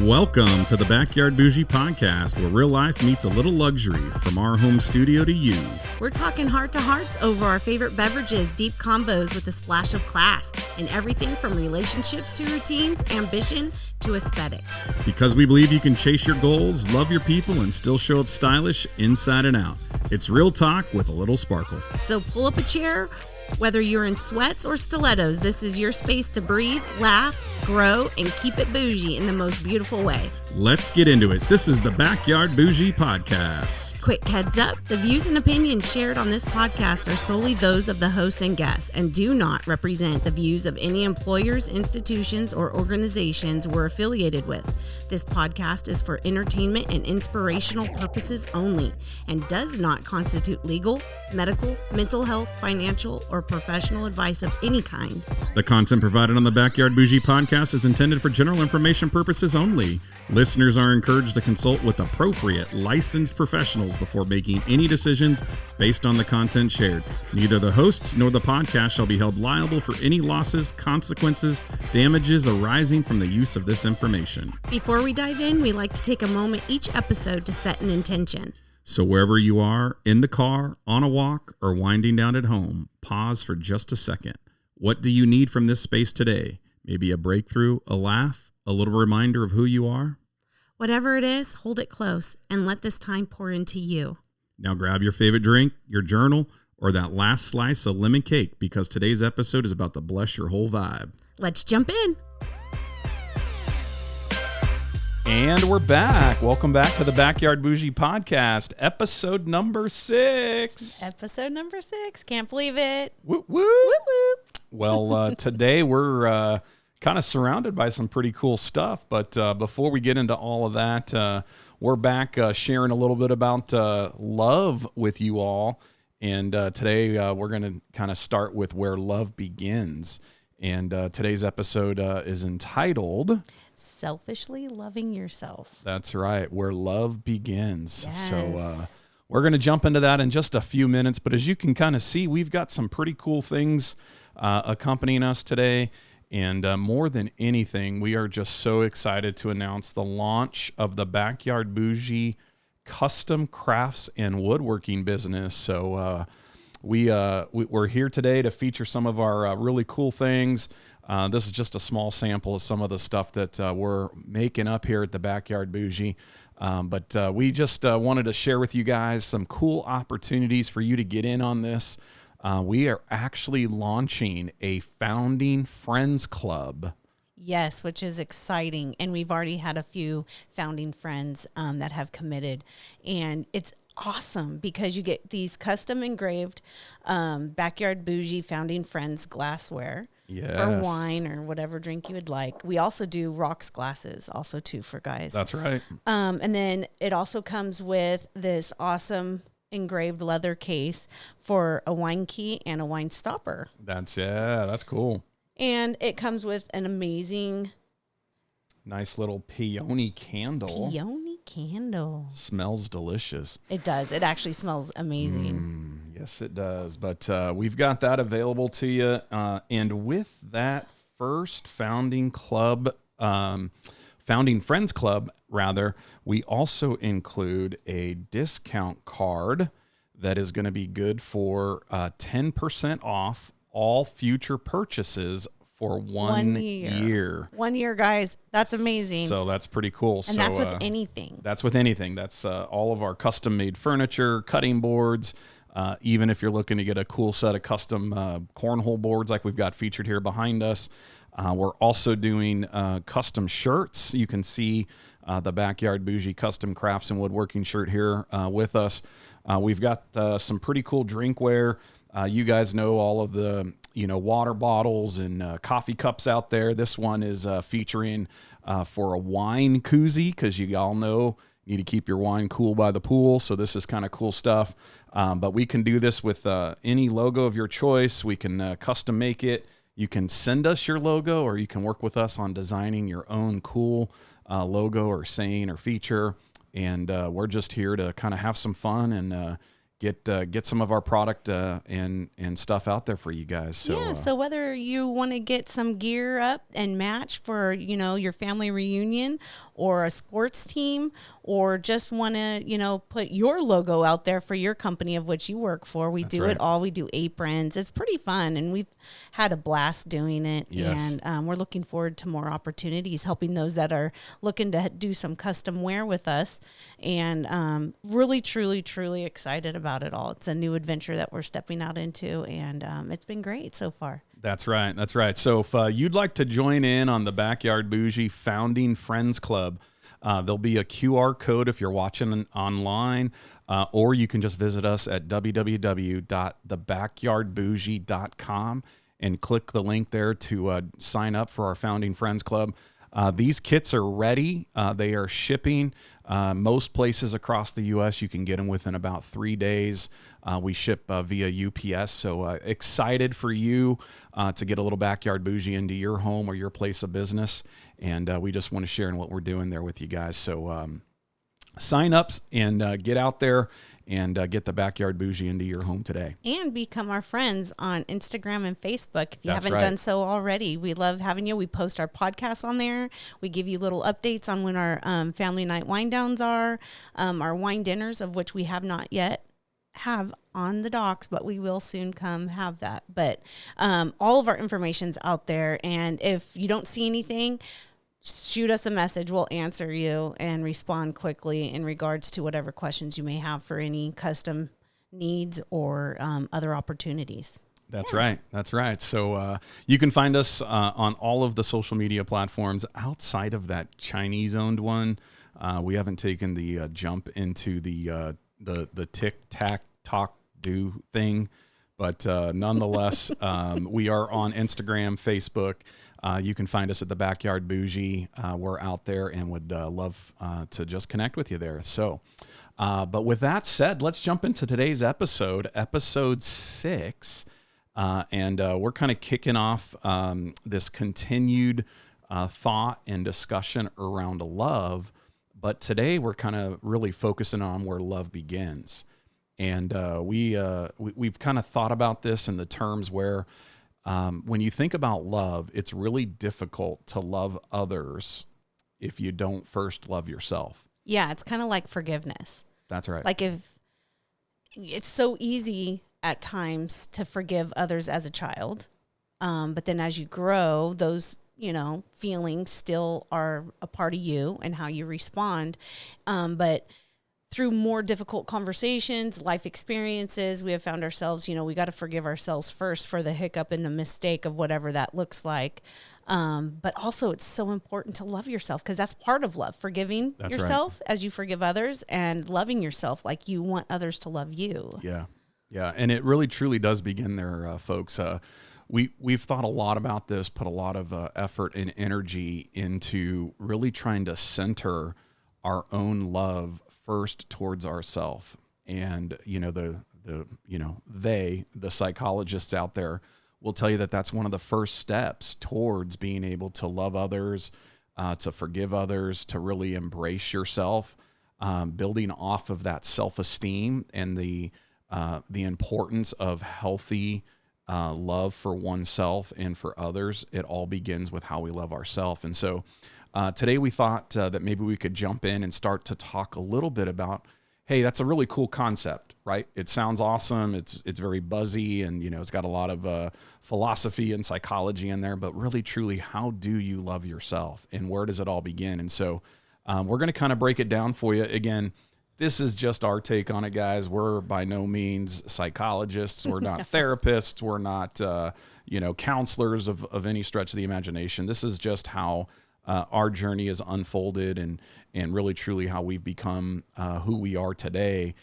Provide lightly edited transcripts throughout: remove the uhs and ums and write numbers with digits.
Welcome to the Backyard Bougie podcast, where real life meets a little luxury from our home studio to you. We're talking heart-to-hearts over our favorite beverages, deep combos with a splash of class, and everything from relationships to routines, ambition to aesthetics. Because we believe you can chase your goals, love your people, and still show up stylish inside and out. It's real talk with a little sparkle. So pull up a chair. Whether you're in sweats or stilettos, this is your space to breathe, laugh, grow, and keep it bougie in the most beautiful way. Let's get into it. This is the Backyard Bougie podcast. Quick heads up, the views and opinions shared on this podcast are solely those of the hosts and guests and do not represent the views of any employers, institutions, or organizations we're affiliated with. This podcast is for entertainment and inspirational purposes only and does not constitute legal, medical, mental health, financial, or professional advice of any kind. The content provided on the Backyard Bougie podcast is intended for general information purposes only. Listeners are encouraged to consult with appropriate licensed professionals before making any decisions based on the content shared. Neither the hosts nor the podcast shall be held liable for any losses, consequences, damages arising from the use of this information. Before we dive in, we like to take a moment each episode to set an intention. So wherever you are, in the car, on a walk, or winding down at home, pause for just a second. What do you need from this space today? Maybe a breakthrough, a laugh, a little reminder of who you are? Whatever it is, hold it close and let this time pour into you. Now grab your favorite drink, your journal, or that last slice of lemon cake, because today's episode is about to bless your whole vibe. Let's jump in. And we're back. Welcome back to the Backyard Bougie podcast, episode number 6. Episode number 6. Can't believe it. Whoop, whoop. Whoop, whoop. Well, today we're kind of surrounded by some pretty cool stuff. But before we get into all of that, we're back sharing a little bit about love with you all. And today we're going to kind of start with where love begins. And today's episode is entitled Selfishly Loving Yourself. That's right, where love begins. Yes. So we're going to jump into that in just a few minutes. But as you can kind of see, we've got some pretty cool things accompanying us today. And more than anything, we are just so excited to announce the launch of the Backyard Bougie custom crafts and woodworking business. So we're here today to feature some of our really cool things. This is just a small sample of some of the stuff that we're making up here at the Backyard Bougie. But we just wanted to share with you guys some cool opportunities for you to get in on this. We are actually launching a Founding Friends Club. Yes, which is exciting. And we've already had a few founding friends that have committed. And it's awesome because you get these custom engraved Backyard Bougie Founding Friends glassware. Yes. For wine or whatever drink you would like. We also do rocks glasses also too for guys. That's right. And then it also comes with this awesome engraved leather case for a wine key and a wine stopper. That's cool. And it comes with an amazing nice little peony candle. Peony candle. Smells delicious. It does. It actually smells amazing. Yes, it does. But we've got that available to you. And with that first Founding Friends Club, we also include a discount card that is going to be good for 10% off all future purchases for one year. 1 year, guys. That's amazing. So that's pretty cool. And that's with anything. That's with anything. That's all of our custom-made furniture, cutting boards. Even if you're looking to get a cool set of custom cornhole boards like we've got featured here behind us. We're also doing custom shirts. You can see the Backyard Bougie custom crafts and woodworking shirt here with us. We've got some pretty cool drinkware. You guys know all of the water bottles and coffee cups out there. This one is featuring for a wine koozie because you all know you need to keep your wine cool by the pool. So this is kind of cool stuff. But we can do this with any logo of your choice. We can custom make it. You can send us your logo, or you can work with us on designing your own cool logo or saying or feature. And we're just here to kind of have some fun and get some of our product and stuff out there for you guys. So, So whether you want to get some gear up and match for, your family reunion or a sports team, or just want to, put your logo out there for your company of which you work for, we do it all. We do aprons. It's pretty fun, and we've had a blast doing it. Yes. And we're looking forward to more opportunities, helping those that are looking to do some custom wear with us, and really, truly, truly excited about it all. It's a new adventure that we're stepping out into, and it's been great so far. That's right. That's right. So if you'd like to join in on the Backyard Bougie Founding Friends Club, there'll be a QR code if you're watching online, or you can just visit us at www.thebackyardbougie.com and click the link there to sign up for our Founding Friends Club. These kits are ready. They are shipping. Most places across the U.S., you can get them within about 3 days. We ship via UPS. So excited for you to get a little Backyard Bougie into your home or your place of business. And we just want to share in what we're doing there with you guys. So sign ups and get out there and get the Backyard Bougie into your home today. And become our friends on Instagram and Facebook if you That's haven't right. done so already. We love having you. We post our podcasts on there. We give you little updates on when our family night wine downs are, our wine dinners, of which we have not yet have on the docks, but we will soon come have that. But all of our information's out there. And if you don't see anything, shoot us a message. We'll answer you and respond quickly in regards to whatever questions you may have for any custom needs or other opportunities. That's right. That's right. So you can find us on all of the social media platforms outside of that Chinese-owned one. We haven't taken the jump into the tic-tac-talk-do thing, but nonetheless, we are on Instagram, Facebook. You can find us at the Backyard Bougie. We're out there and would love to just connect with you there. So, but with that said, let's jump into today's episode 6. And we're kind of kicking off this continued thought and discussion around love. But today we're kind of really focusing on where love begins. And we've kind of thought about this in the terms where when you think about love, it's really difficult to love others if you don't first love yourself. Yeah, it's kind of like forgiveness. That's right. Like if it's so easy at times to forgive others as a child, but then as you grow, those feelings still are a part of you and how you respond. But through more difficult conversations, life experiences, we have found ourselves, we got to forgive ourselves first for the hiccup and the mistake of whatever that looks like. But also it's so important to love yourself because that's part of love, forgiving yourself as you forgive others and loving yourself like you want others to love you. Yeah. Yeah. And it really truly does begin there, folks. We've thought a lot about this, put a lot of effort and energy into really trying to center our own love first towards ourselves. And, the psychologists out there will tell you that that's one of the first steps towards being able to love others, to forgive others, to really embrace yourself, building off of that self-esteem and the importance of healthy love for oneself and for others. It all begins with how we love ourselves. And so today we thought that maybe we could jump in and start to talk a little bit about, hey, that's a really cool concept, right? It sounds awesome. It's very buzzy and, it's got a lot of philosophy and psychology in there, but really, truly, how do you love yourself and where does it all begin? And so we're going to kind of break it down for you. Again, this is just our take on it, guys. We're by no means psychologists. We're not therapists. We're not, counselors of any stretch of the imagination. This is just how our journey has unfolded and really, truly how we've become who we are today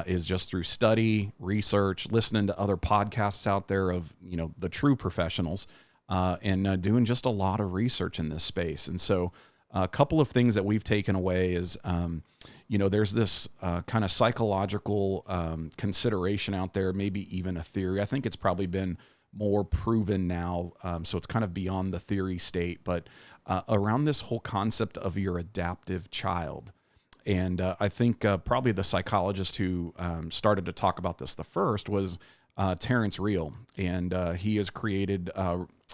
is just through study, research, listening to other podcasts out there of, the true professionals and doing just a lot of research in this space. And so a couple of things that we've taken away is, there's this kind of psychological consideration out there, maybe even a theory. I think it's probably been more proven now, so it's kind of beyond the theory state, but around this whole concept of your adaptive child. And I think probably the psychologist who started to talk about this the first was Terrence Real. And he has created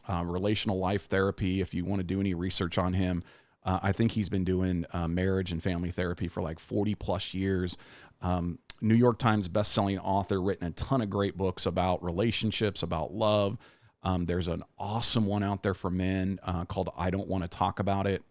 relational life therapy. If you want to do any research on him, I think he's been doing marriage and family therapy for like 40 plus years. New York Times bestselling author, written a ton of great books about relationships, about love. There's an awesome one out there for men called I Don't Want to Talk About It.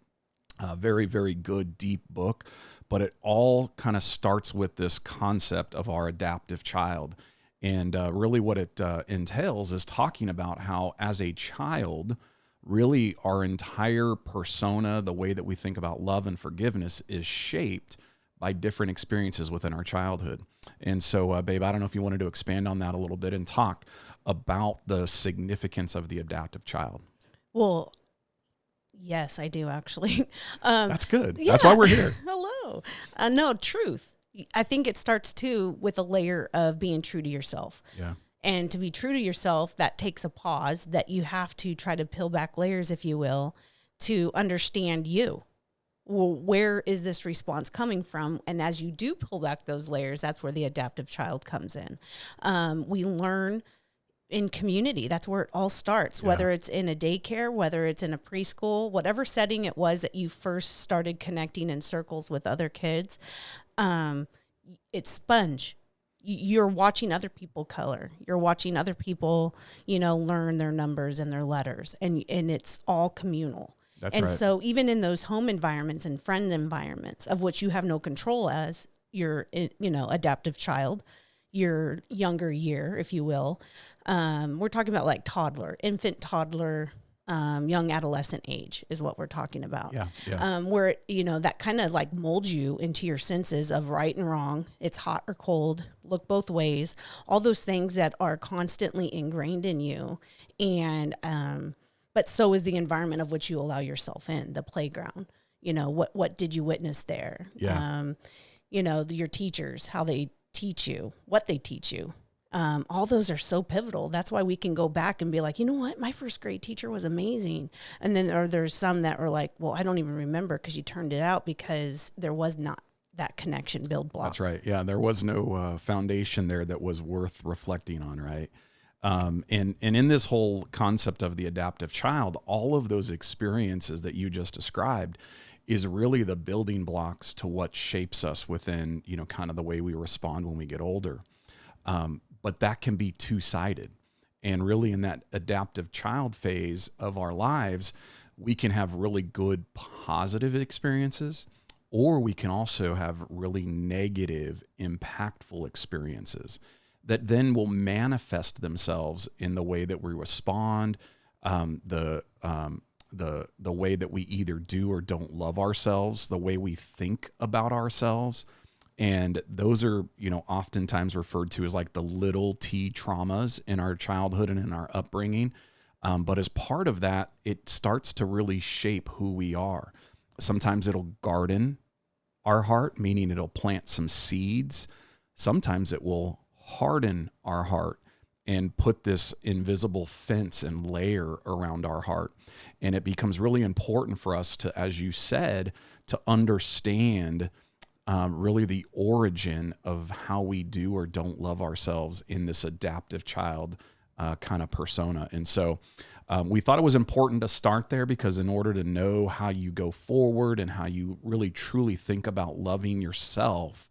Very, very good, deep book. But it all kind of starts with this concept of our adaptive child. And really what it entails is talking about how as a child, really our entire persona, the way that we think about love and forgiveness is shaped by different experiences within our childhood. And so, babe, I don't know if you wanted to expand on that a little bit and talk about the significance of the adaptive child. Well, yes, I do actually. That's good. Yeah. That's why we're here. Hello. No, truth. I think it starts too with a layer of being true to yourself. Yeah. And to be true to yourself, that takes a pause that you have to try to peel back layers, if you will, to understand you. Well, where is this response coming from? And as you do pull back those layers, that's where the adaptive child comes in. We learn in community. That's where it all starts, whether it's in a daycare, whether it's in a preschool, whatever setting it was that you first started connecting in circles with other kids. It's sponge. You're watching other people color. You're watching other people, learn their numbers and their letters, and it's all communal. That's and right. So even in those home environments and friend environments of which you have no control as your, adaptive child, your younger year, if you will, we're talking about like infant, toddler, young adolescent age is what we're talking about. Yeah. Where, that kind of like molds you into your senses of right and wrong. It's hot or cold, look both ways, all those things that are constantly ingrained in you. And, but so is the environment of which you allow yourself in, the playground. What did you witness there? Yeah. Your teachers, how they teach you, what they teach you. All those are so pivotal. That's why we can go back and be like, you know what? My first grade teacher was amazing. And then there's some that are like, well, I don't even remember because you turned it out because there was not that connection build block. That's right. Yeah. There was no foundation there that was worth reflecting on. Right. And in this whole concept of the adaptive child, all of those experiences that you just described is really the building blocks to what shapes us within, kind of the way we respond when we get older. But that can be two-sided. And really in that adaptive child phase of our lives, we can have really good positive experiences, or we can also have really negative, impactful experiences that then will manifest themselves in the way that we respond, the way that we either do or don't love ourselves, the way we think about ourselves. And those are, oftentimes referred to as like the little T traumas in our childhood and in our upbringing. But as part of that, it starts to really shape who we are. Sometimes it'll garden our heart, meaning it'll plant some seeds. Sometimes it will harden our heart and put this invisible fence and layer around our heart. And it becomes really important for us to, as you said, to understand really the origin of how we do or don't love ourselves in this adaptive child kind of persona. And so we thought it was important to start there because in order to know how you go forward and how you really truly think about loving yourself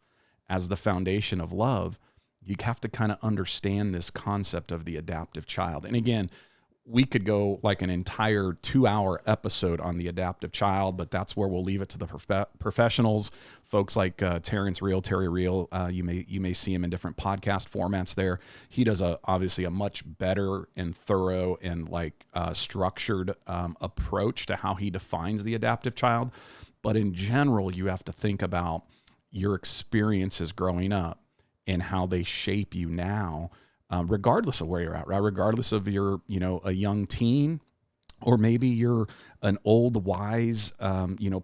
as the foundation of love, you have to kind of understand this concept of the adaptive child. And again, we could go like an entire 2-hour episode on the adaptive child, but that's where we'll leave it to the professionals, folks like Terry Real. You may see him in different podcast formats there. He does obviously a much better and thorough and structured approach to how he defines the adaptive child. But in general, you have to think about your experiences growing up and how they shape you now. Regardless of where you're at, right? Regardless of you're, a young teen, or maybe you're an old, wise,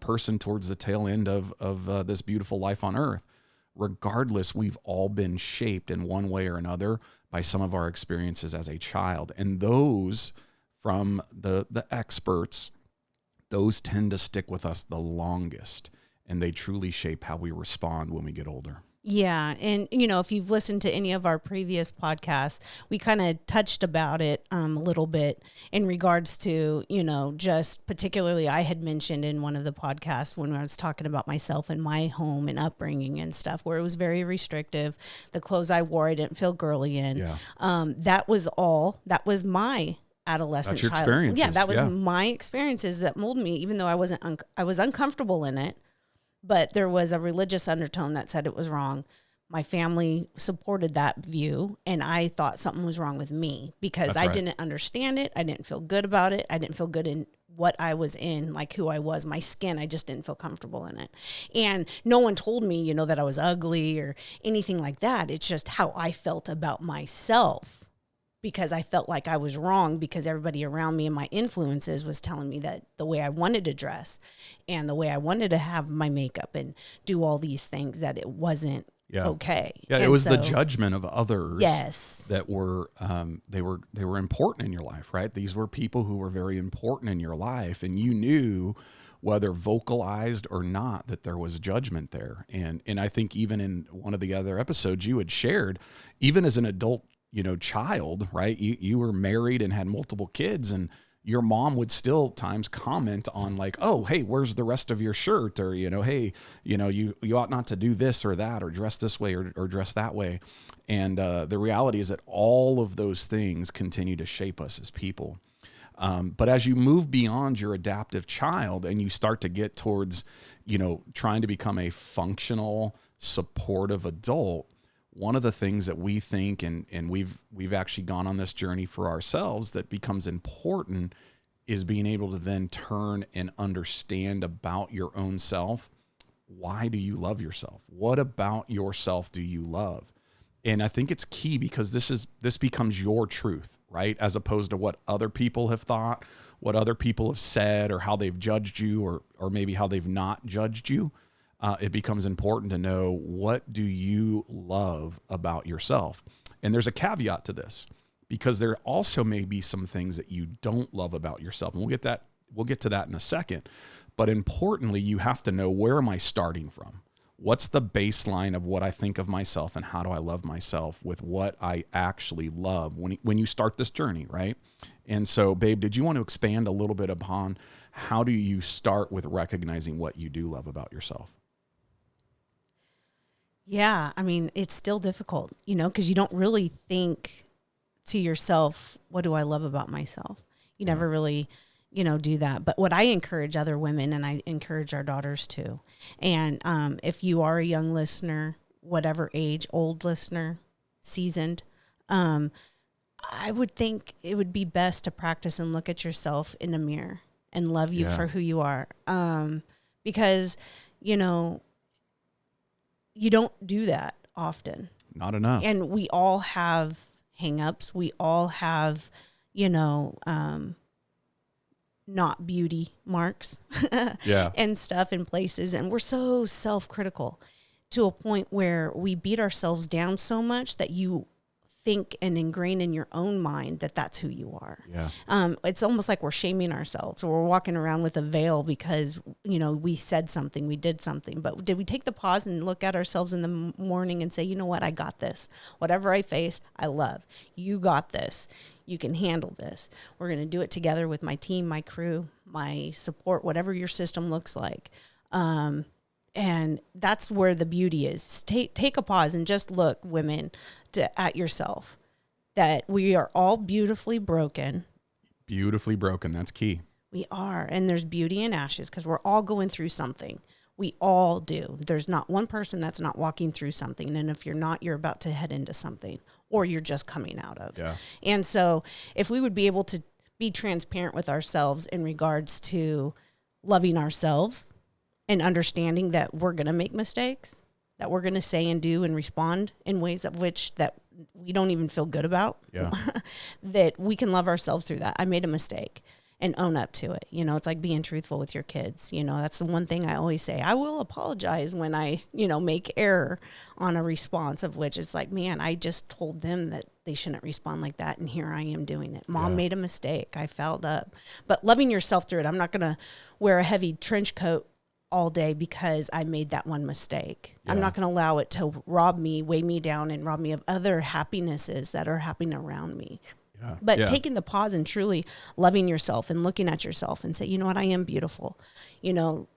person towards the tail end of this beautiful life on earth. Regardless, we've all been shaped in one way or another by some of our experiences as a child. And those from the experts, those tend to stick with us the longest. and they truly shape how we respond when we get older. Yeah. And, if you've listened to any of our previous podcasts, we kind of touched about it a little bit in regards to, just particularly I had mentioned in one of the podcasts when I was talking about myself and my home and upbringing and stuff, where it was very restrictive. The clothes I wore, I didn't feel girly in. Yeah. That was my adolescent That's your child. experiences. Yeah, that was my experiences that molded me, even though I was uncomfortable in it. But there was a religious undertone that said it was wrong. My family supported that view, and I thought something was wrong with me because I didn't understand it. I didn't feel good about it. I didn't feel good in what I was in, like who I was, my skin. I just didn't feel comfortable in it. And no one told me, that I was ugly or anything like that. It's just how I felt about myself, because I felt like I was wrong because everybody around me and my influences was telling me that the way I wanted to dress and the way I wanted to have my makeup and do all these things, that it wasn't okay. Yeah, and it was the judgment of others. Yes. That were they were important in your life, right? These were people who were very important in your life, and you knew, whether vocalized or not, that there was judgment there. And I think even in one of the other episodes you had shared, even as an adult, child, right? You were married and had multiple kids, and your mom would still times comment on like, oh, hey, where's the rest of your shirt? Or, hey, you ought not to do this or that, or dress this way or dress that way. And the reality is that all of those things continue to shape us as people. But as you move beyond your adaptive child and you start to get towards, trying to become a functional, supportive adult, one of the things that we think, and we've actually gone on this journey for ourselves, that becomes important is being able to then turn and understand about your own self. Why do you love yourself? What about yourself do you love? And I think it's key, because this becomes your truth, right? As opposed to what other people have thought, what other people have said, or how they've judged you, or maybe how they've not judged you. It becomes important to know, what do you love about yourself? And there's a caveat to this, because there also may be some things that you don't love about yourself. And we'll get to that in a second. But importantly, you have to know, where am I starting from? What's the baseline of what I think of myself, and how do I love myself with what I actually love when you start this journey, right? And so, babe, did you want to expand a little bit upon how do you start with recognizing what you do love about yourself? Yeah, I mean, it's still difficult, because you don't really think to yourself, what do I love about myself? You never really, do that. But what I encourage other women, and I encourage our daughters too, and if you are a young listener, whatever age, old listener, seasoned, I would think it would be best to practice and look at yourself in the mirror and love you for who you are. Because, you don't do that often. Not enough. And we all have hang-ups. We all have, not beauty marks and stuff in places. And we're so self-critical to a point where we beat ourselves down so much that you think and ingrain in your own mind that that's who you are. Yeah. It's almost like we're shaming ourselves, or we're walking around with a veil because, we said something, we did something. But did we take the pause and look at ourselves in the morning and say, you know what, I got this. Whatever I face, I love. You got this. You can handle this. We're going to do it together with my team, my crew, my support, whatever your system looks like. And that's where the beauty is. Take a pause and just look, women, at yourself, that we are all beautifully broken. Beautifully broken. That's key. We are. And there's beauty in ashes, because we're all going through something. We all do. There's not one person that's not walking through something. And if you're not, you're about to head into something, or you're just coming out of. Yeah. And so if we would be able to be transparent with ourselves in regards to loving ourselves and understanding that we're going to make mistakes, that we're going to say and do and respond in ways of which that we don't even feel good about, that we can love ourselves through that. I made a mistake, and own up to it. It's like being truthful with your kids. That's the one thing I always say. I will apologize when I, make error on a response, of which it's like, man, I just told them that they shouldn't respond like that, and here I am doing it. Mom made a mistake. I fouled up. But loving yourself through it. I'm not going to wear a heavy trench coat all day because I made that one mistake. Yeah. I'm not going to allow it to rob me, weigh me down, and rob me of other happinesses that are happening around me. Yeah. But taking the pause and truly loving yourself and looking at yourself and say, you know what, I am beautiful. You know,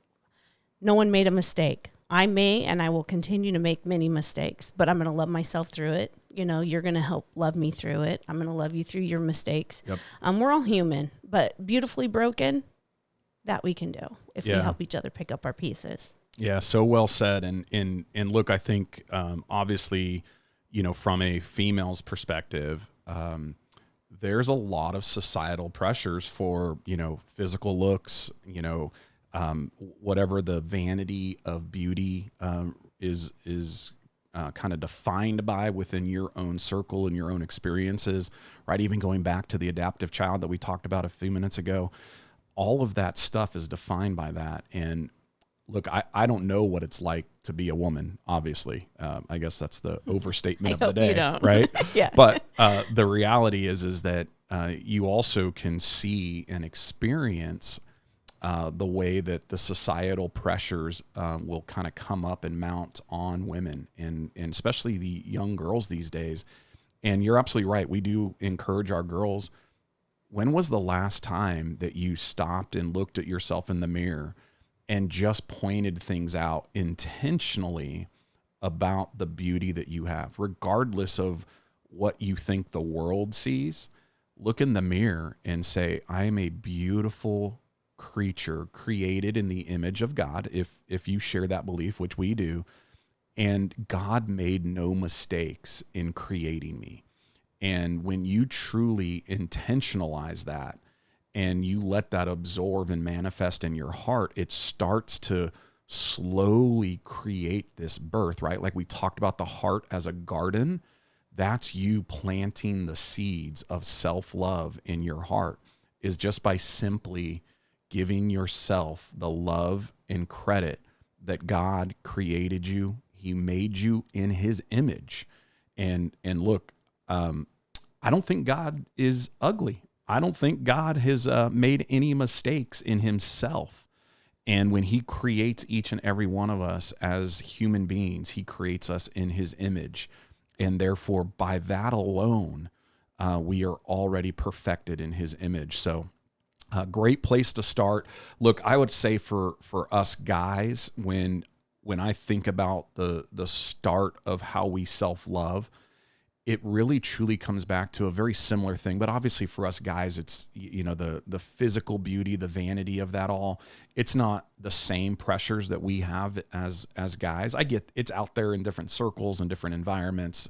no one made a mistake. I may, and I will continue to make many mistakes, but I'm going to love myself through it. You know, you're going to help love me through it. I'm going to love you through your mistakes. Yep. We're all human, but beautifully broken, that we can do if we help each other pick up our pieces. Yeah, so well said. And look, I think obviously, you know, from a female's perspective, there's a lot of societal pressures for, you know, physical looks, you know, whatever the vanity of beauty is kind of defined by within your own circle and your own experiences, right? Even going back to the adaptive child that we talked about a few minutes ago, all of that stuff is defined by that. And look, I don't know what it's like to be a woman, obviously. I guess that's the overstatement of the day, right? Yeah. But the reality is that you also can see and experience the way that the societal pressures will kind of come up and mount on women and especially the young girls these days. And you're absolutely right. We do encourage our girls. When was the last time that you stopped and looked at yourself in the mirror and just pointed things out intentionally about the beauty that you have, regardless of what you think the world sees? Look in the mirror and say, I am a beautiful creature created in the image of God, if you share that belief, which we do, and God made no mistakes in creating me. And when you truly intentionalize that and you let that absorb and manifest in your heart, it starts to slowly create this birth, right? Like we talked about the heart as a garden. That's you planting the seeds of self-love in your heart, is just by simply giving yourself the love and credit that God created you. He made you in his image. And look, I don't think God is ugly. I don't think God has made any mistakes in himself. And when he creates each and every one of us as human beings, he creates us in his image. And therefore, by that alone, we are already perfected in his image. So a great place to start. Look, I would say for us guys, when I think about the start of how we self-love, it really truly comes back to a very similar thing. But obviously for us guys, it's, you know, the physical beauty, the vanity of that all. It's not the same pressures that we have as guys. I get it's out there in different circles and different environments.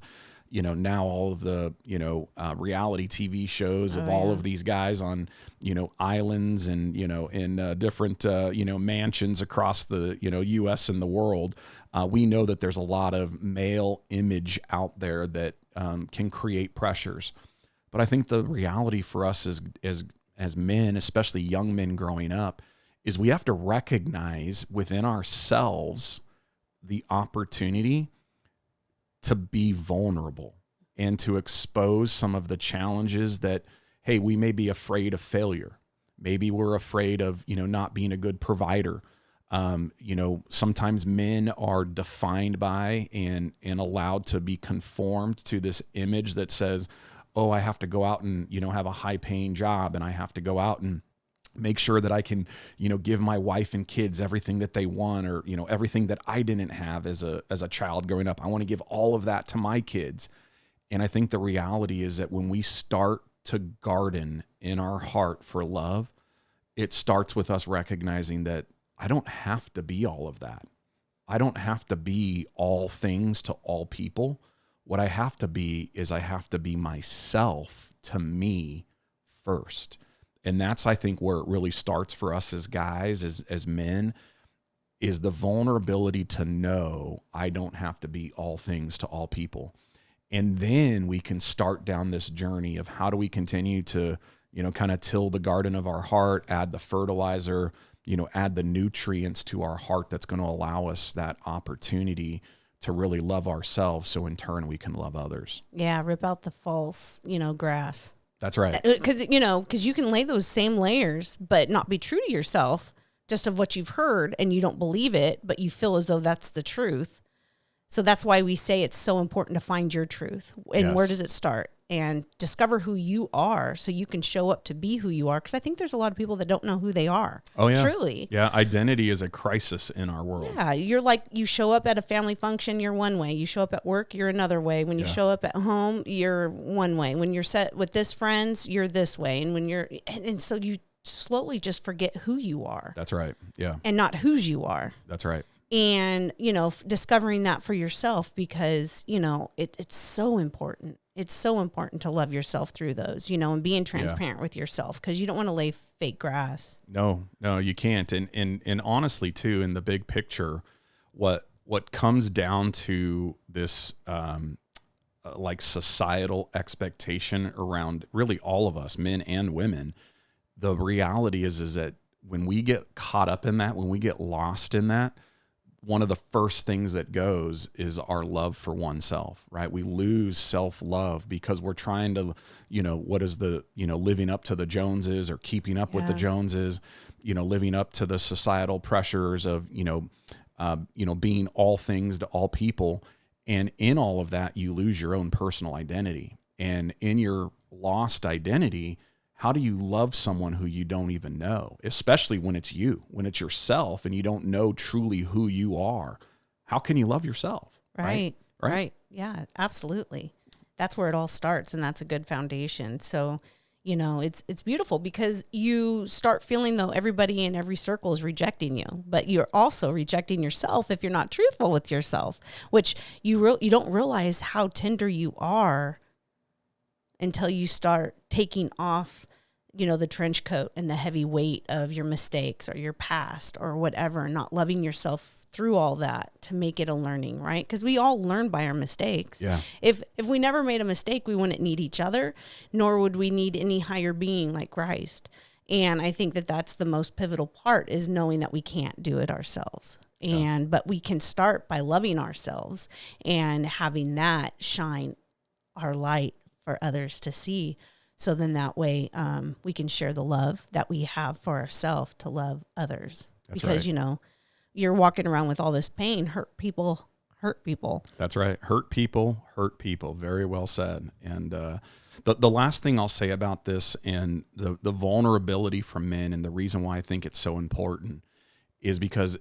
You know, now all of the, you know, reality TV shows of all of these guys on, you know, islands and, you know, in different, you know, mansions across the, you know, U.S. and the world. We know that there's a lot of male image out there that can create pressures. But I think the reality for us as men, especially young men growing up, is we have to recognize within ourselves the opportunity to be vulnerable and to expose some of the challenges that, hey, we may be afraid of failure. Maybe we're afraid of, you know, not being a good provider. You know, sometimes men are defined by and allowed to be conformed to this image that says, oh, I have to go out and, you know, have a high paying job, and I have to go out and make sure that I can, you know, give my wife and kids everything that they want, or, you know, everything that I didn't have as a child growing up. I want to give all of that to my kids. And I think the reality is that when we start to garden in our heart for love, it starts with us recognizing that I don't have to be all of that. I don't have to be all things to all people. What I have to be is I have to be myself to me first. And that's, I think, where it really starts for us as guys, as men, is the vulnerability to know I don't have to be all things to all people. And then we can start down this journey of how do we continue to, you know, kind of till the garden of our heart, add the fertilizer, you know, add the nutrients to our heart that's going to allow us that opportunity to really love ourselves, so in turn we can love others. Yeah, rip out the false, you know, grass. That's right. Because you can lay those same layers, but not be true to yourself. just of what you've heard, and you don't believe it, but you feel as though that's the truth. So that's why we say it's so important to find your truth. And where does it start? And discover who you are so you can show up to be who you are. Because I think there's a lot of people that don't know who they are. Oh, yeah. Truly. Yeah, identity is a crisis in our world. Yeah, you're like, you show up at a family function, you're one way. You show up at work, you're another way. When you show up at home, you're one way. When you're set with this friends, you're this way. And when you're, and so you slowly just forget who you are. That's right. Yeah. And not whose you are. That's right. And, discovering that for yourself, because, it's so important. It's so important to love yourself through those, and being transparent with yourself, because you don't want to lay fake grass. No, you can't. And honestly, too, in the big picture, what comes down to this, like societal expectation around really all of us, men and women, the reality is that when we get caught up in that, when we get lost in that, one of the first things that goes is our love for oneself, right? We lose self-love because we're trying to, what is the, living up to the Joneses or keeping up with the Joneses, living up to the societal pressures of, being all things to all people. And in all of that, you lose your own personal identity. And in your lost identity, how do you love someone who you don't even know, especially when it's you, when it's yourself and you don't know truly who you are? How can you love yourself? Right. Yeah, absolutely. That's where it all starts, and that's a good foundation. So, it's beautiful because you start feeling though everybody in every circle is rejecting you, but you're also rejecting yourself if you're not truthful with yourself, which you don't realize how tender you are until you start taking off, the trench coat and the heavy weight of your mistakes or your past or whatever, and not loving yourself through all that to make it a learning, right? Because we all learn by our mistakes. Yeah. If we never made a mistake, we wouldn't need each other, nor would we need any higher being like Christ. And I think that that's the most pivotal part, is knowing that we can't do it ourselves. But we can start by loving ourselves and having that shine our light for others to see. So then that way we can share the love that we have for ourselves to love others. That's because, right. You're walking around with all this pain, hurt people. That's right. Hurt people. Very well said. And the last thing I'll say about this, and the vulnerability from men, and the reason why I think it's so important is because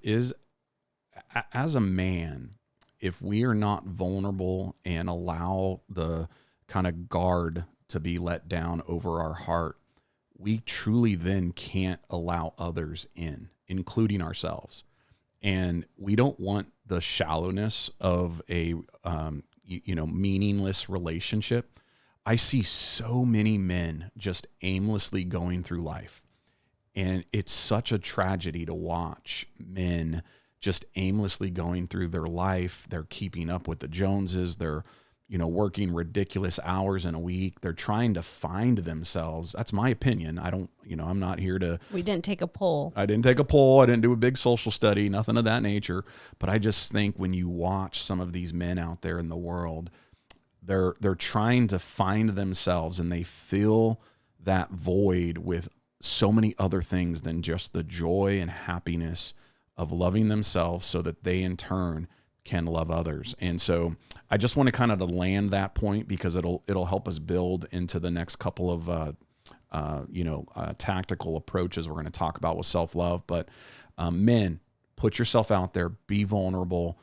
as a man, if we are not vulnerable and allow the kind of guard to be let down over our heart, we truly then can't allow others in, including ourselves. And we don't want the shallowness of a, meaningless relationship. I see so many men just aimlessly going through life. And it's such a tragedy to watch men just aimlessly going through their life. They're keeping up with the Joneses. They're, working ridiculous hours in a week. They're trying to find themselves. That's my opinion. I'm not here to... We didn't take a poll. I didn't take a poll. I didn't do a big social study, nothing of that nature. But I just think when you watch some of these men out there in the world, they're trying to find themselves, and they fill that void with so many other things than just the joy and happiness of loving themselves, so that they in turn can love others. And so I just want to kind of land that point, because it'll help us build into the next couple of tactical approaches we're going to talk about with self-love. But men, put yourself out there, be vulnerable,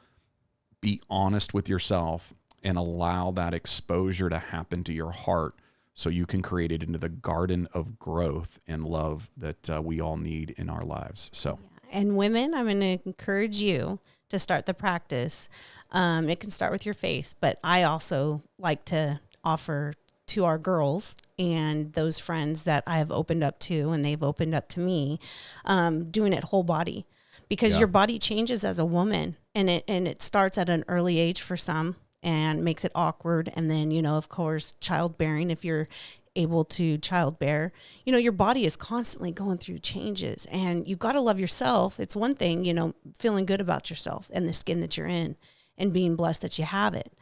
be honest with yourself, and allow that exposure to happen to your heart, so you can create it into the garden of growth and love that we all need in our lives. So, and women, I'm going to encourage you to start the practice. It can start with your face, but I also like to offer to our girls and those friends that I have opened up to, and they've opened up to me, doing it whole body, because your body changes as a woman, and it starts at an early age for some and makes it awkward. And then, of course, childbearing, if you're able to childbear, your body is constantly going through changes, and you got to love yourself. It's one thing, feeling good about yourself and the skin that you're in and being blessed that you have it.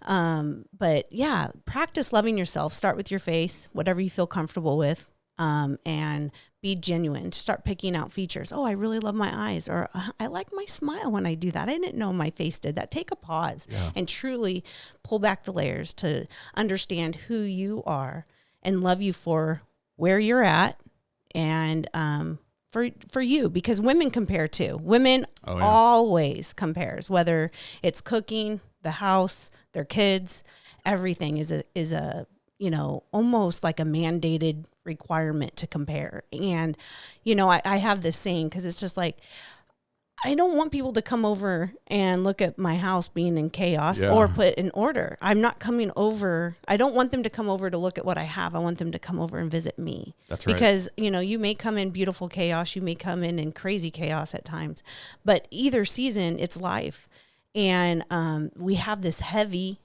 But yeah, practice loving yourself. Start with your face, whatever you feel comfortable with. and be genuine. Start picking out features. Oh, I really love my eyes, or I like my smile when I do that. I didn't know my face did that. Take a pause and truly pull back the layers to understand who you are and love you for where you're at, and for you, because women compare too. Women always compares, whether it's cooking, the house, their kids, everything is a almost like a mandated requirement to compare. And, I have this saying, because it's just like, I don't want people to come over and look at my house being in chaos or put in order. I'm not coming over. I don't want them to come over to look at what I have. I want them to come over and visit me. That's right. Because, you may come in beautiful chaos. You may come in crazy chaos at times. But either season, it's life. And we have this heavy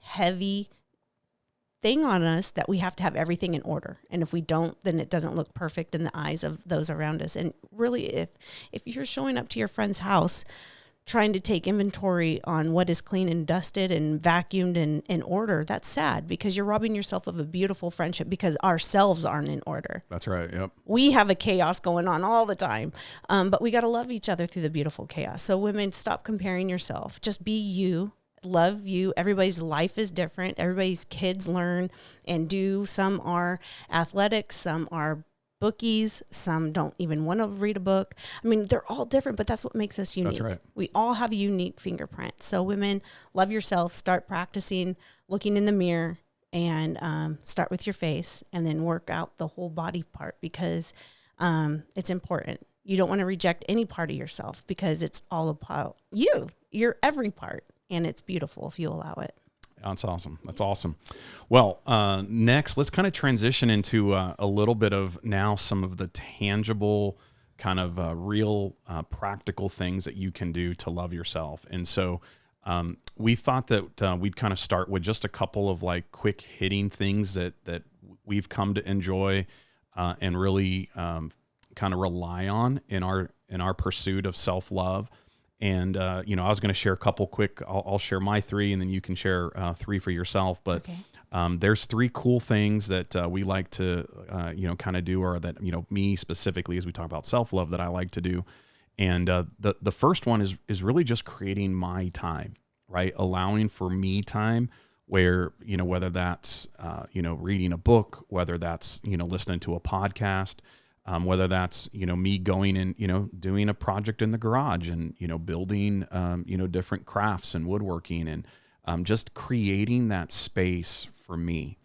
thing on us that we have to have everything in order. And if we don't, then it doesn't look perfect in the eyes of those around us. And really, if you're showing up to your friend's house trying to take inventory on what is clean and dusted and vacuumed and in order, that's sad, because you're robbing yourself of a beautiful friendship because ourselves aren't in order. That's right. Yep. We have a chaos going on all the time, but we got to love each other through the beautiful chaos. So women, stop comparing yourself. Just be you. Love you. Everybody's life is different. Everybody's kids learn and do. Some are athletics, some are bookies, some don't even want to read a book. I mean, they're all different, but that's what makes us unique. That's right. We all have a unique fingerprint. So women, love yourself, start practicing looking in the mirror, and start with your face, and then work out the whole body part, because it's important. You don't want to reject any part of yourself, because it's all about you. You're every part. And it's beautiful if you allow it. That's awesome. That's awesome. Well, next, let's kind of transition into a little bit of now some of the tangible kind of real practical things that you can do to love yourself. And so we thought that we'd kind of start with just a couple of like quick hitting things that we've come to enjoy and really kind of rely on in our pursuit of self-love. And, I was going to share a couple quick, I'll share my three, and then you can share three for yourself. But there's three cool things that we like to, kind of do, or that, me specifically, as we talk about self-love, that I like to do. And the first one is really just creating my time, right? Allowing for me time, where, whether that's, reading a book, whether that's, listening to a podcast, whether that's, me going and, doing a project in the garage and, building, different crafts and woodworking, and just creating that space for me.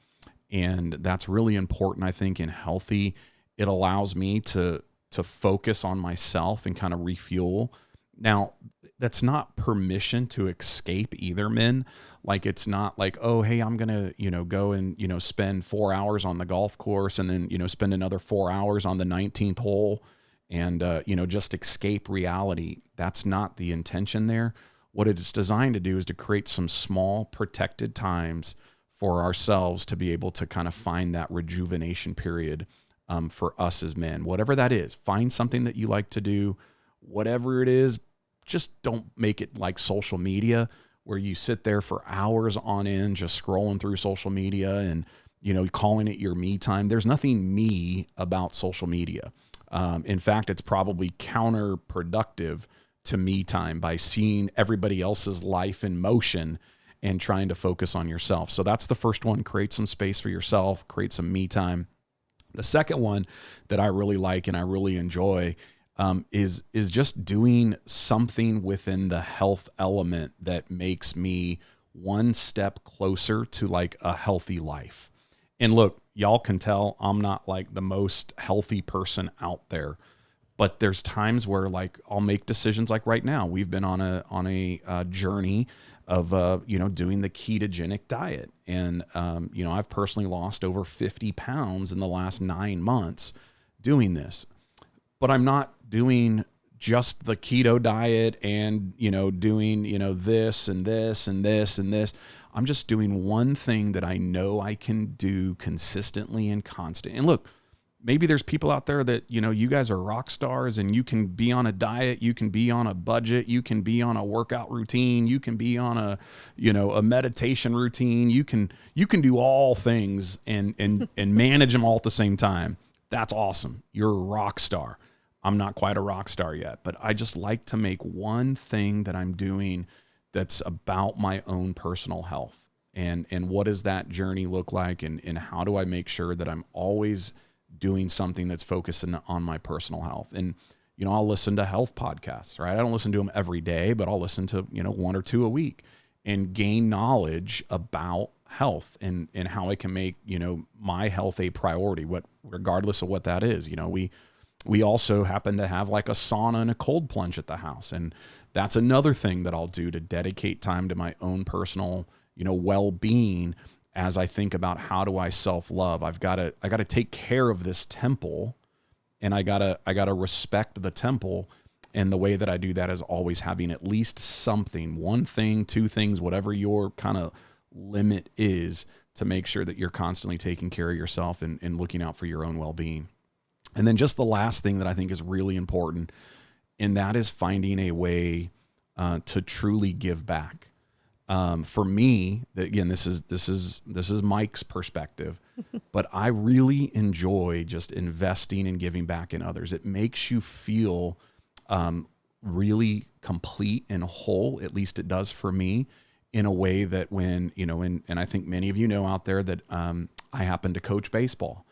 And that's really important, I think, in healthy. It allows me to focus on myself and kind of refuel. Now, that's not permission to escape either, men. Like, it's not like, oh, hey, I'm going to, go and, spend 4 hours on the golf course and then, spend another 4 hours on the 19th hole and, just escape reality. That's not the intention there. What it's designed to do is to create some small protected times for ourselves to be able to kind of find that rejuvenation period for us as men, whatever that is. Find something that you like to do, whatever it is. Just don't make it like social media, where you sit there for hours on end just scrolling through social media and, calling it your me time. There's nothing me about social media. In fact, it's probably counterproductive to me time by seeing everybody else's life in motion and trying to focus on yourself. So that's the first one. Create some space for yourself, create some me time. The second one that I really like and I really enjoy is just doing something within the health element that makes me one step closer to like a healthy life. And look, y'all can tell I'm not like the most healthy person out there, but there's times where like I'll make decisions. Like right now, we've been on a journey of doing the ketogenic diet, and I've personally lost over 50 pounds in the last 9 months doing this. But I'm not doing just the keto diet and, doing, this and this and this and this. I'm just doing one thing that I know I can do consistently and constant. And look, maybe there's people out there that, you guys are rock stars and you can be on a diet, you can be on a budget, you can be on a workout routine, you can be on a meditation routine. You can do all things and manage them all at the same time. That's awesome. You're a rock star. I'm not quite a rock star yet, but I just like to make one thing that I'm doing that's about my own personal health. And what does that journey look like? And how do I make sure that I'm always doing something that's focusing on my personal health? And, you know, I'll listen to health podcasts, right? I don't listen to them every day, but I'll listen to, you know, 1 or 2 a week and gain knowledge about health and how I can make, you know, my health a priority, regardless of what that is. You know, we also happen to have like a sauna and a cold plunge at the house. And that's another thing that I'll do to dedicate time to my own personal, you know, well-being as I think about how do I self-love. I got to take care of this temple, and I got to respect the temple. And the way that I do that is always having at least something, 1 thing, 2 things, whatever your kind of limit is, to make sure that you're constantly taking care of yourself and looking out for your own well-being. And then just the last thing that I think is really important, and that is finding a way to truly give back. For me, again, this is Mike's perspective, but I really enjoy just investing and giving back in others. It makes you feel really complete and whole. At least it does for me, in a way that when, you know, and I think many of you know out there that I happen to coach baseball.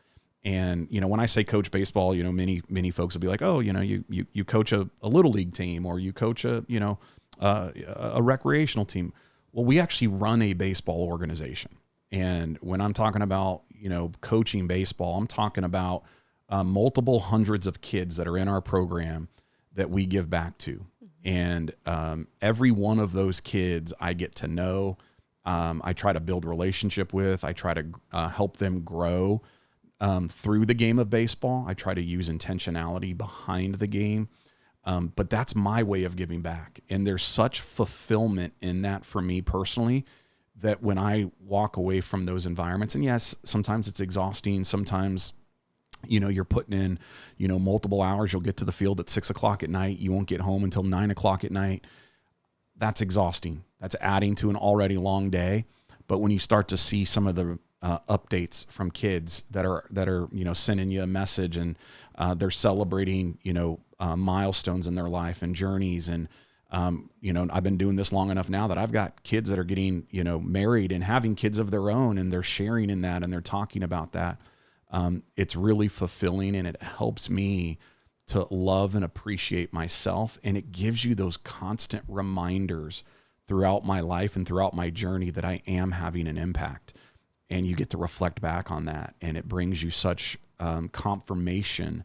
And, you know, when I say coach baseball, you know, many folks will be like, oh, you know, you coach a little league team, or you coach a recreational team. Well, we actually run a baseball organization. And when I'm talking about, you know, coaching baseball, I'm talking about multiple hundreds of kids that are in our program that we give back to. And every one of those kids I get to know. I try to build relationship with. I try to help them grow through the game of baseball. I try to use intentionality behind the game. But that's my way of giving back. And there's such fulfillment in that for me personally, that when I walk away from those environments, and yes, sometimes it's exhausting. Sometimes, you know, you're putting in, you know, multiple hours. You'll get to the field at 6:00 at night. You won't get home until 9:00 at night. That's exhausting. That's adding to an already long day. But when you start to see some of the updates from kids that are, you know, sending you a message, and they're celebrating, you know, milestones in their life and journeys. And, you know, I've been doing this long enough now that I've got kids that are getting, you know, married and having kids of their own, and they're sharing in that, and they're talking about that. It's really fulfilling, and it helps me to love and appreciate myself. And it gives you those constant reminders throughout my life and throughout my journey that I am having an impact. And you get to reflect back on that, and it brings you such confirmation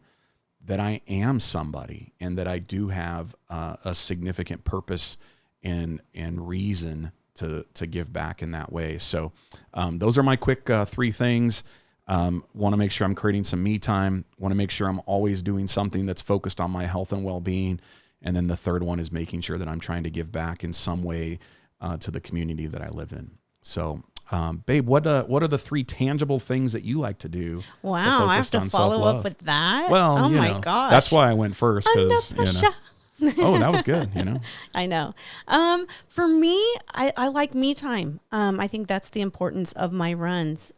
that I am somebody, and that I do have a significant purpose and reason to give back in that way. So those are my quick 3 things. Want to make sure I'm creating some me time. Want to make sure I'm always doing something that's focused on my health and well-being. And then the third one is making sure that I'm trying to give back in some way to the community that I live in. So, babe, what are the 3 tangible things that you like to do? Wow, I have to follow up with that. Well, oh my know, gosh, that's why I went first, because you know. Oh, that was good. You know, I know. For me, I like me time. I think that's the importance of my runs.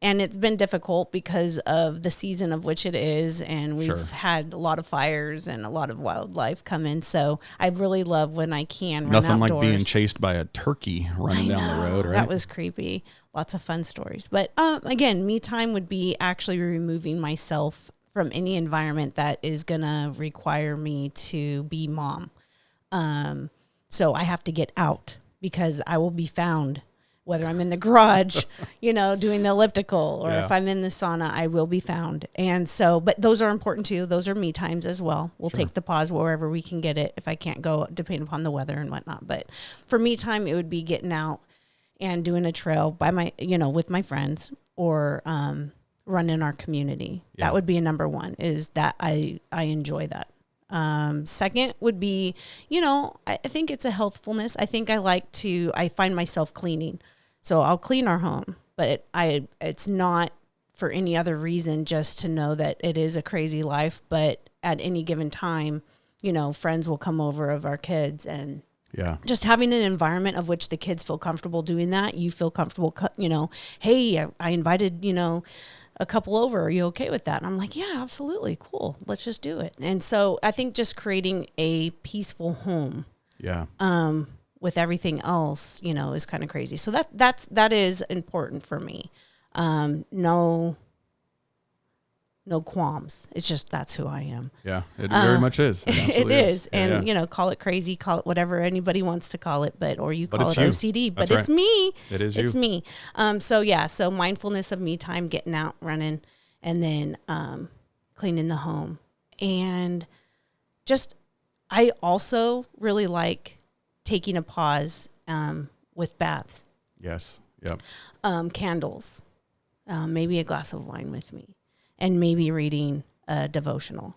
And it's been difficult because of the season of which it is. And we've had a lot of fires and a lot of wildlife come in. So I really love when I can run Nothing outdoors. like being chased by a turkey running down the road, right? That was creepy. Lots of fun stories. But again, me time would be actually removing myself from any environment that is going to require me to be mom. So I have to get out, because I will be found, whether I'm in the garage, you know, doing the elliptical, or if I'm in the sauna, I will be found. And so, but those are important too. Those are me times as well. We'll take the pause wherever we can get it, if I can't go, depending upon the weather and whatnot. But for me time, it would be getting out and doing a trail by my, you know, with my friends, or running our community. Yeah. That would be a number 1, is that I enjoy that. Second would be, you know, I think it's a healthfulness. I think I find myself cleaning. So I'll clean our home, but it's not for any other reason, just to know that it is a crazy life. But at any given time, you know, friends will come over of our kids, and just having an environment of which the kids feel comfortable doing that. You feel comfortable, you know, hey, I invited, you know, a couple over. Are you okay with that? And I'm like, yeah, absolutely. Cool. Let's just do it. And so I think just creating a peaceful home. Yeah. With everything else, is kind of crazy. So that is important for me. No qualms. It's just, that's who I am. Yeah, it very much is. It it is. Yeah, And, call it crazy, call it whatever anybody wants to call it, or you call it you. OCD, but That's it's right. me. It is you. It's me. So mindfulness of me time, getting out, running, and then cleaning the home. And just, I also really like taking a pause with baths. Yes. Yep. Candles, maybe a glass of wine with me, and maybe reading a devotional.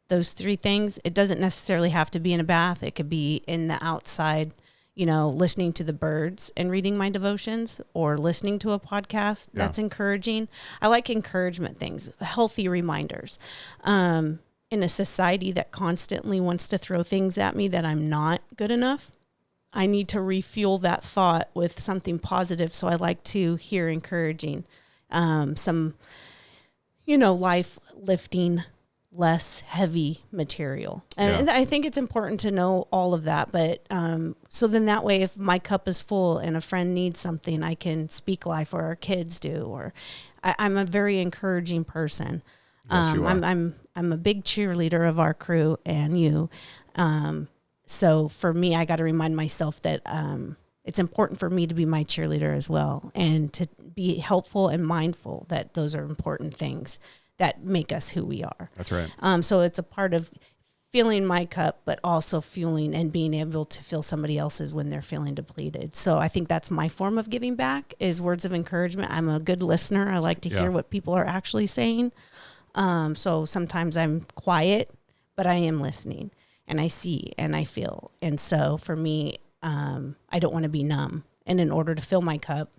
Those 3 things, it doesn't necessarily have to be in a bath. It could be in the outside, listening to the birds and reading my devotions, or listening to a podcast that's encouraging. I like encouragement things, healthy reminders. In a society that constantly wants to throw things at me that I'm not good enough, I need to refuel that thought with something positive. So I like to hear encouraging, some, life lifting, less heavy material. And I think it's important to know all of that. But so then that way, if my cup is full and a friend needs something, I can speak life, or our kids do, or I'm a very encouraging person. Yes, you are. I'm a big cheerleader of our crew and you. So for me, I got to remind myself that it's important for me to be my cheerleader as well, and to be helpful and mindful that those are important things that make us who we are. That's right. So it's a part of filling my cup, but also fueling and being able to fill somebody else's when they're feeling depleted. So I think that's my form of giving back, is words of encouragement. I'm a good listener. I like to hear what people are actually saying. So sometimes I'm quiet, but I am listening. And I see and I feel. And so for me, I don't want to be numb. And in order to fill my cup,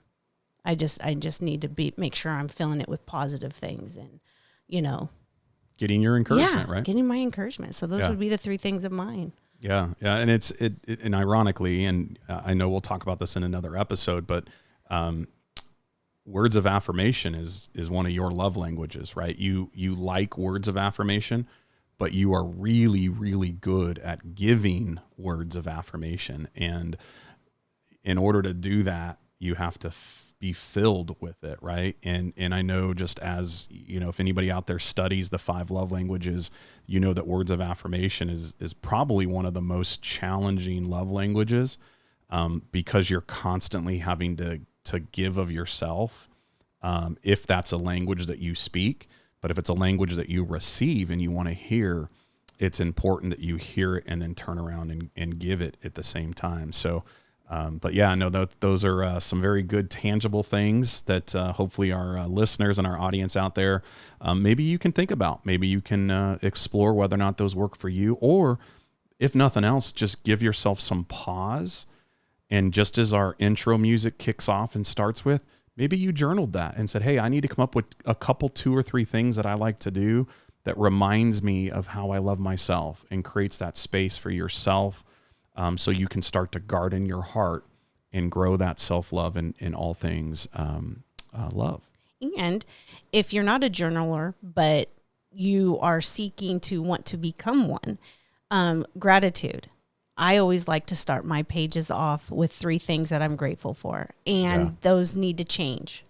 I just need to make sure I'm filling it with positive things, and, Getting your encouragement, right? Getting my encouragement. So those would be the 3 things of mine. Yeah. Yeah. And and ironically, and I know we'll talk about this in another episode, but words of affirmation is one of your love languages, right? You like words of affirmation, but you are really, really good at giving words of affirmation. And in order to do that, you have to be filled with it, right? And I know, just as, if anybody out there studies the 5 love languages, that words of affirmation is probably one of the most challenging love languages, because you're constantly having to give of yourself, if that's a language that you speak. But if it's a language that you receive and you want to hear, it's important that you hear it and then turn around and give it at the same time. So, but yeah, no, those are some very good tangible things that hopefully our listeners and our audience out there, maybe you can think about. Maybe you can explore whether or not those work for you, or if nothing else, just give yourself some pause. And just as our intro music kicks off and starts with, maybe you journaled that and said, hey, I need to come up with a couple, 2 or 3 things that I like to do that reminds me of how I love myself, and creates that space for yourself, so you can start to garden your heart and grow that self-love in all things love. And if you're not a journaler, but you are seeking to want to become one, gratitude. I always like to start my pages off with 3 things that I'm grateful for, and those need to change.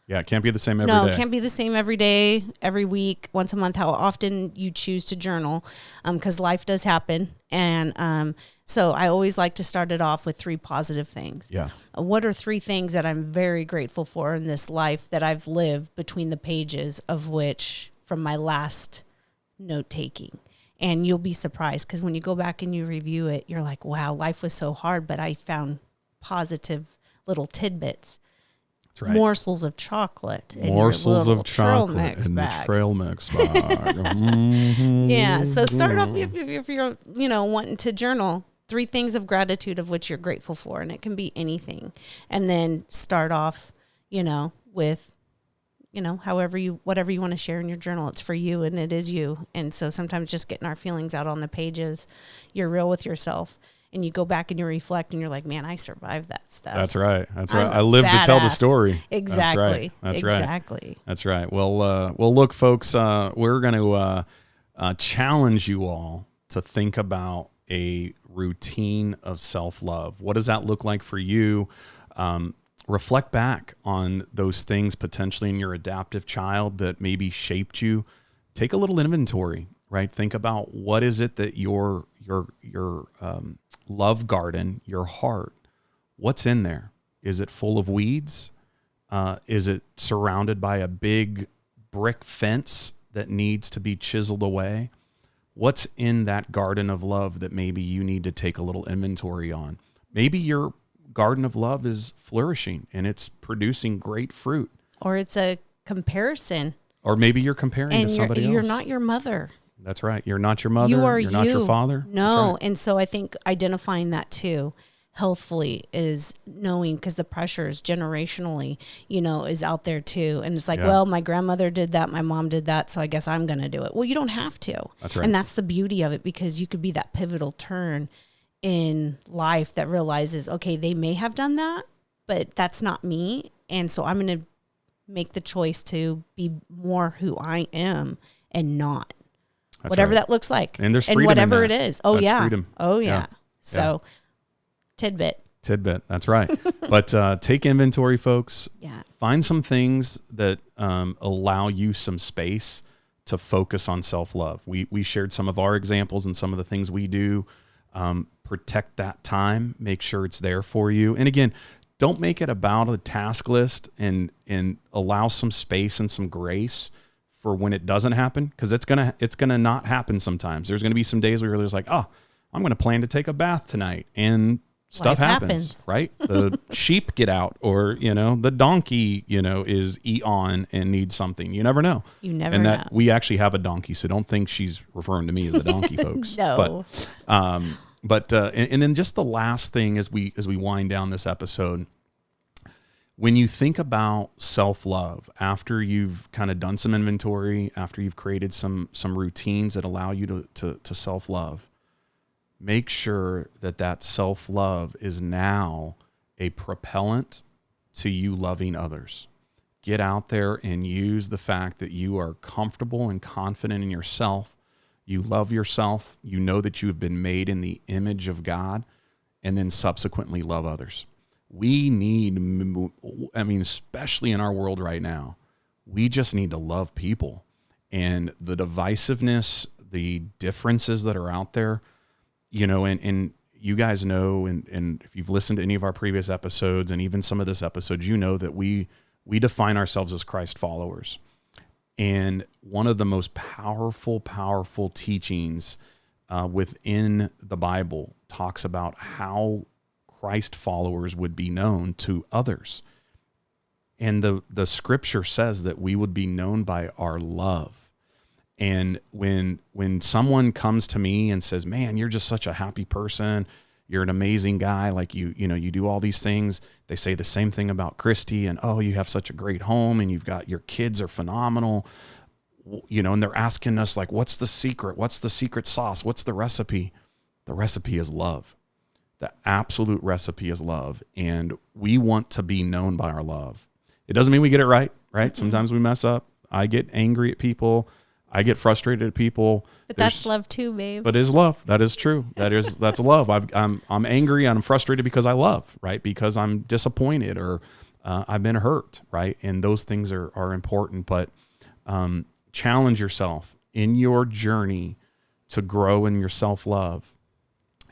Yeah, it can't be the same every day. No, it can't be the same every day, every week, once a month, how often you choose to journal, because life does happen. And so I always like to start it off with 3 positive things. Yeah. What are 3 things that I'm very grateful for in this life that I've lived between the pages of which, from my last note taking? And you'll be surprised, because when you go back and you review it, you're like, wow, life was so hard, but I found positive little tidbits. That's right. Morsels of chocolate. Morsels of chocolate in the bag. trail mix bag. Mm-hmm. Yeah. So start off if you're, wanting to journal 3 things of gratitude of which you're grateful for. And it can be anything. And then start off, with, whatever you want to share in your journal. It's for you and it is you. And so sometimes just getting our feelings out on the pages, you're real with yourself. and you go back and you reflect and you're like, man, I survived that stuff. That's right. That's right. I'm I lived to tell the badass. story. Exactly. That's exactly. right. That's right. Well, look, folks, we're going to challenge you all to think about a routine of self-love. What does that look like for you? Reflect back on those things potentially in your adaptive child that maybe shaped you. Take a little inventory, right? Think about what is it that your love garden, your heart, what's in there? Is it full of weeds? Is it surrounded by a big brick fence that needs to be chiseled away? What's in that garden of love that maybe you need to take a little inventory on? Maybe your garden of love is flourishing and it's producing great fruit. Or it's a comparison. Or maybe you're comparing and to somebody else. You're not your mother. That's right. You're not your mother. You're not your father. No. Right. And so I think identifying that too, healthfully, is knowing, because the pressures generationally, is out there too. And it's like, well, my grandmother did that. My mom did that. So I guess I'm going to do it. Well, you don't have to. That's right. And that's the beauty of it, because you could be that pivotal turn in life that realizes, okay, they may have done that, but that's not me. And so I'm going to make the choice to be more who I am and not. That's whatever that looks like. And there's freedom whatever in that. it is. Oh, that's yeah. Freedom. Oh, yeah. So tidbit. That's right. But take inventory, folks. Yeah. Find some things that allow you some space to focus on self-love. We shared some of our examples and some of the things we do. Protect that time. Make sure it's there for you. And again, don't make it about a task list, and allow some space and some grace for when it doesn't happen, because it's gonna not happen sometimes. There's gonna be some days where you're just like, oh, I'm gonna plan to take a bath tonight, and stuff happens, right? The sheep get out, or the donkey is eat on and needs something. You never know. You never know. And that we actually have a donkey, so don't think she's referring to me as a donkey, folks. No. But and then just the last thing as we wind down this episode, when you think about self-love, after you've kind of done some inventory, after you've created some routines that allow you to self-love, make sure that self-love is now a propellant to you loving others. Get out there and use the fact that you are comfortable and confident in yourself. You love yourself. You know that you have been made in the image of God, and then subsequently love others. We need, especially in our world right now, we just need to love people. And the divisiveness, the differences that are out there, and you guys know, and if you've listened to any of our previous episodes and even some of this episode, you know that we define ourselves as Christ followers. And one of the most powerful teachings within the Bible talks about how Christ followers would be known to others. And the scripture says that we would be known by our love. And when someone comes to me and says, man, you're just such a happy person, you're an amazing guy, like you do all these things, they say the same thing about Christy, and oh, you have such a great home, and your kids are phenomenal, and they're asking us, like, what's the secret? What's the secret sauce? What's the recipe? The recipe is love. The absolute recipe is love. And we want to be known by our love. It doesn't mean we get it right? Mm-hmm. Sometimes we mess up. I get angry at people. I get frustrated at people. But that's love too, babe. But it is love. That is true. That's love. I'm angry and I'm frustrated because I love, right? Because I'm disappointed, or I've been hurt, right? And those things are important. But challenge yourself in your journey to grow in your self-love.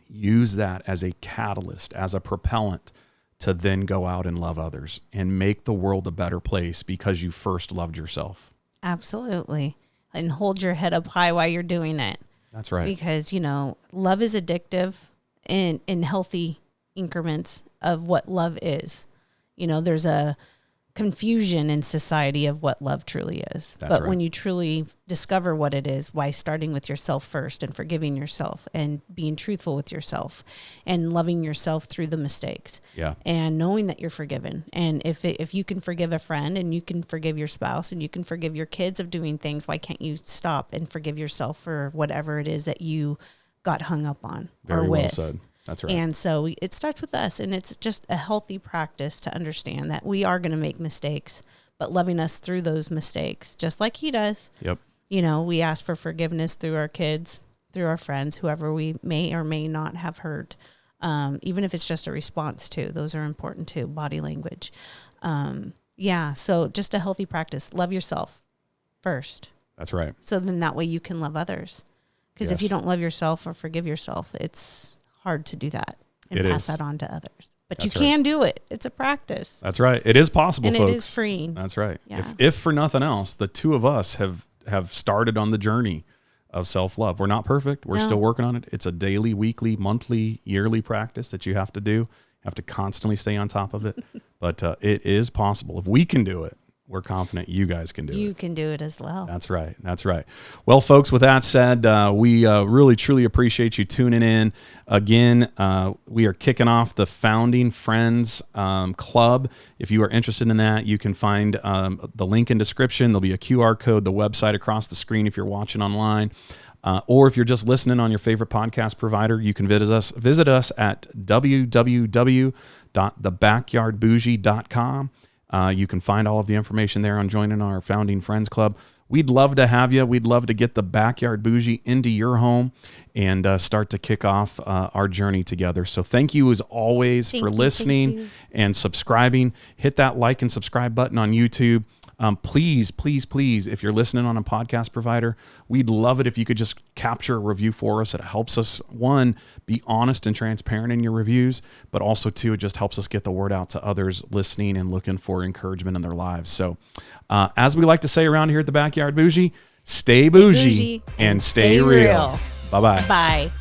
Use that as a catalyst, as a propellant to then go out and love others and make the world a better place because you first loved yourself. Absolutely. And hold your head up high while you're doing it. That's right. Because, love is addictive in healthy increments of what love is. There's a confusion in society of what love truly is. That's but right. When you truly discover what it is, why starting with yourself first and forgiving yourself and being truthful with yourself and loving yourself through the mistakes. Yeah. And knowing that you're forgiven. And if you can forgive a friend, and you can forgive your spouse, and you can forgive your kids of doing things, why can't you stop and forgive yourself for whatever it is that you got hung up on? Very or well with? said. That's right. And so it starts with us, and it's just a healthy practice to understand that we are going to make mistakes, but loving us through those mistakes, just like he does. Yep. You know, we ask for forgiveness through our kids, through our friends, whoever we may or may not have hurt. Even if it's just a response to, those are important too, body language. So just a healthy practice. Love yourself first. That's right. So then that way you can love others. Because if you don't love yourself or forgive yourself, it's hard to do that and pass that on to others. But you can do it. It's a practice. That's right. It is possible, and folks. It is freeing. That's right. Yeah. If for nothing else, the two of us have started on the journey of self-love. We're not perfect. We're still working on it. It's a daily, weekly, monthly, yearly practice that you have to do. You have to constantly stay on top of it. But it is possible. If we can do it, we're confident you guys can do it. You can do it as well. That's right. That's right. Well, folks, with that said, we really, truly appreciate you tuning in. Again, we are kicking off the Founding Friends Club. If you are interested in that, you can find the link in description. There'll be a QR code, the website across the screen if you're watching online. Or if you're just listening on your favorite podcast provider, you can visit us at www.thebackyardbougie.com. You can find all of the information there on joining our Founding Friends Club. We'd love to have you. We'd love to get the Backyard Bougie into your home and start to kick off our journey together. So thank you as always for listening and subscribing. Hit that like and subscribe button on YouTube. Please, if you're listening on a podcast provider, we'd love it if you could just capture a review for us. It helps us, one, be honest and transparent in your reviews, but also, two, it just helps us get the word out to others listening and looking for encouragement in their lives. So as we like to say around here at the Backyard Bougie, stay bougie and stay real. Bye-bye. Bye.